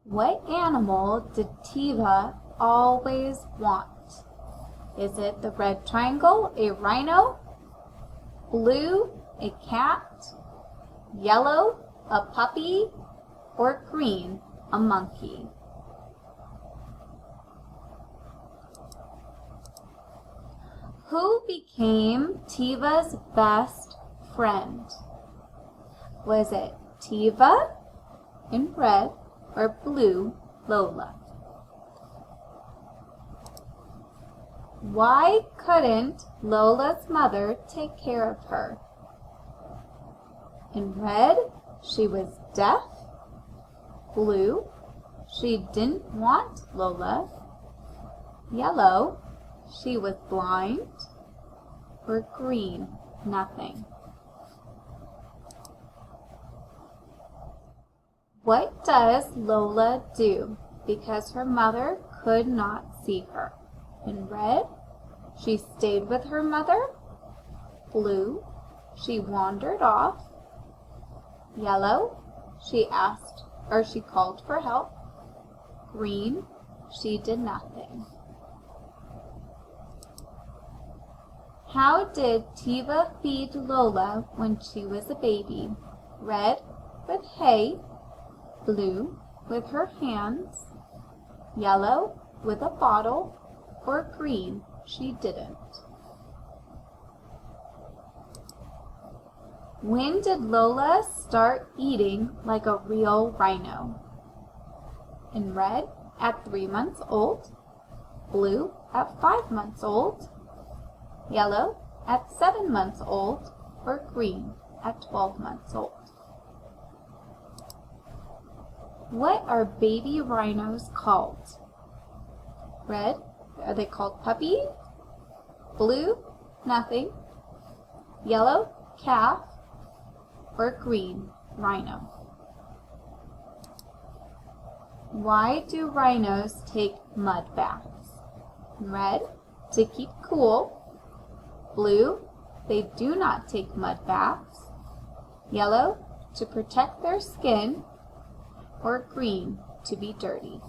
What animal did Tiva always want? Is it the red triangle, a rhino? Blue, a cat? Yellow, a puppy? Or green, a monkey? Who became Tiva's best friend? Was it Tiva in red or blue, Lola? Why couldn't Lola's mother take care of her? In red, she was deaf. Blue, she didn't want Lola. Yellow, she was blind. Or green, nothing. What does Lola do because her mother could not see her? In red, she stayed with her mother. Blue, she wandered off. Yellow, she called for help. Green, she did nothing. How did Tiva feed Lola when she was a baby? Red, with hay. Blue, with her hands. Yellow, with a bottle. Or green, she didn't. When did Lola start eating like a real rhino? In red, at 3 months old. Blue, at 5 months old. Yellow, at 7 months old. Or green, at 12 months old. What are baby rhinos called? Red, are they called puppy? Blue, nothing. Yellow, calf. Or green, rhino. Why do rhinos take mud baths? Red, to keep cool. Blue, they do not take mud baths. Yellow, to protect their skin. Or green, to be dirty.